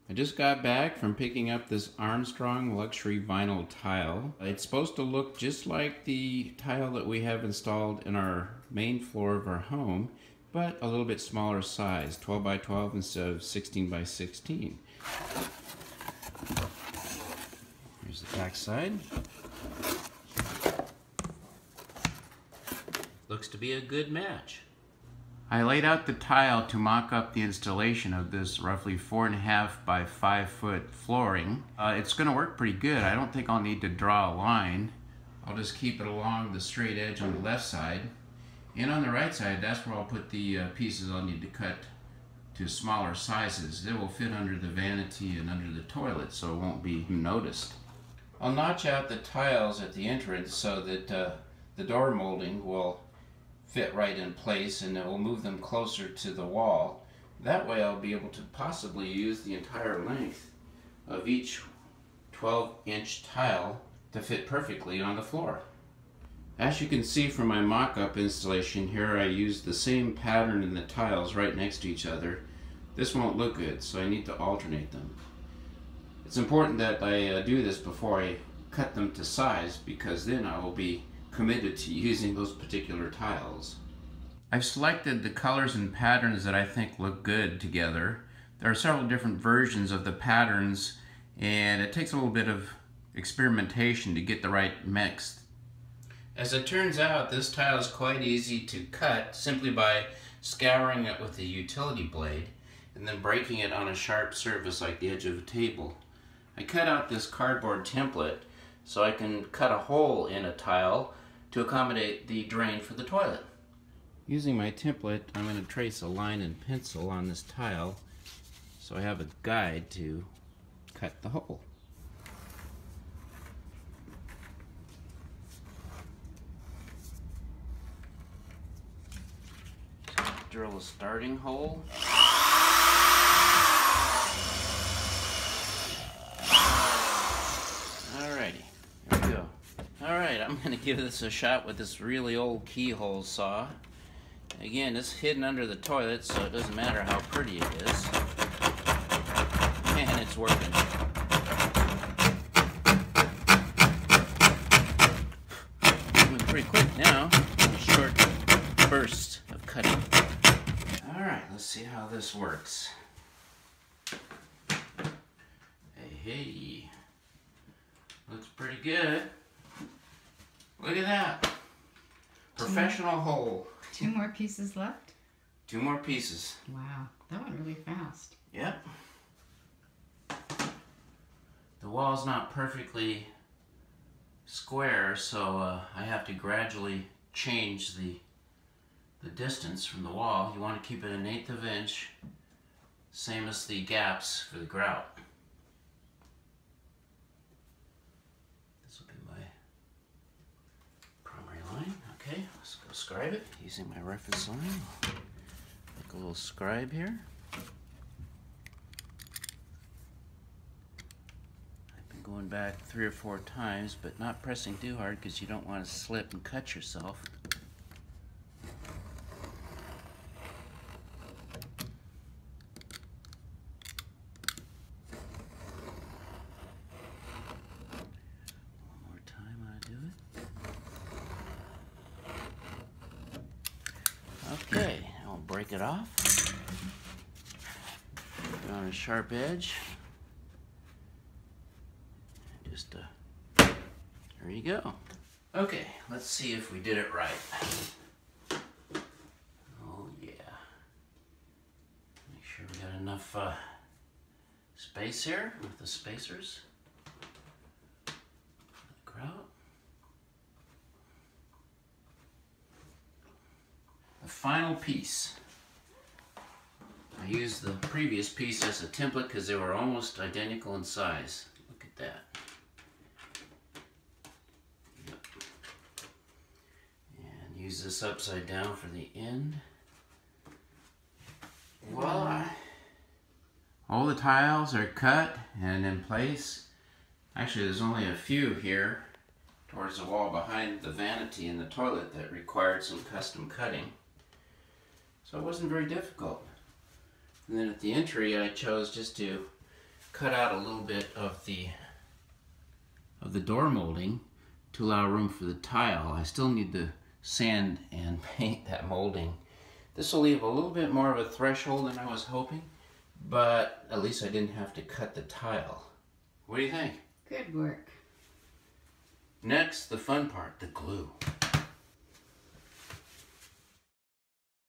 I just got back from picking up this Armstrong luxury vinyl tile. It's supposed to look just like the tile that we have installed in our main floor of our home, but a little bit smaller size, 12 by 12 instead of 16 by 16. Here's the back side. Looks to be a good match. I laid out the tile to mock up the installation of this roughly 4.5 by 5 foot flooring. It's going to work pretty good. I don't think I'll need to draw a line. I'll just keep it along the straight edge on the left side. And on the right side, that's where I'll put the pieces I'll need to cut to smaller sizes. They will fit under the vanity and under the toilet, so it won't be noticed. I'll notch out the tiles at the entrance so that the door molding will fit right in place, and it will move them closer to the wall. That way I'll be able to possibly use the entire length of each 12-inch tile to fit perfectly on the floor. As you can see from my mock-up installation here, I used the same pattern in the tiles right next to each other. This won't look good, so I need to alternate them. It's important that I do this before I cut them to size, because then I will be committed to using those particular tiles. I've selected the colors and patterns that I think look good together. There are several different versions of the patterns, and it takes a little bit of experimentation to get the right mix. As it turns out, this tile is quite easy to cut simply by scouring it with a utility blade and then breaking it on a sharp surface like the edge of a table. I cut out this cardboard template so I can cut a hole in a tile to accommodate the drain for the toilet. Using my template, I'm going to trace a line and pencil on this tile so I have a guide to cut the hole. Drill a starting hole. Alrighty, there we go. Alright, I'm going to give this a shot with this really old keyhole saw. Again, it's hidden under the toilet, so it doesn't matter how pretty it is. And it's working. Moving pretty quick now. A short burst of cutting. Alright, let's see how this works. Hey. Looks pretty good. Look at that. Professional hole. 2 more pieces left? 2 more pieces. Wow, that went really fast. Yep. The wall's not perfectly square, so I have to gradually change the distance from the wall. You want to keep it 1/8 of an inch, same as the gaps for the grout. This will be my primary line. Okay, let's go scribe it using my reference line. Make a little scribe here. I've been going back 3 or 4 times, but not pressing too hard because you don't want to slip and cut yourself. Okay, I'll break it off. Put it on a sharp edge. Just there you go. Okay, let's see if we did it right. Oh yeah. Make sure we got enough space here with the spacers. Grout. The final piece. I used the previous piece as a template because they were almost identical in size. Look at that. Yep. And use this upside down for the end. Voila! All the tiles are cut and in place. Actually, there's only a few here towards the wall behind the vanity in the toilet that required some custom cutting. So it wasn't very difficult. And then at the entry I chose just to cut out a little bit of the door molding to allow room for the tile. I still need to sand and paint that molding. This will leave a little bit more of a threshold than I was hoping, but at least I didn't have to cut the tile. What do you think? Good work. Next, the fun part, the glue.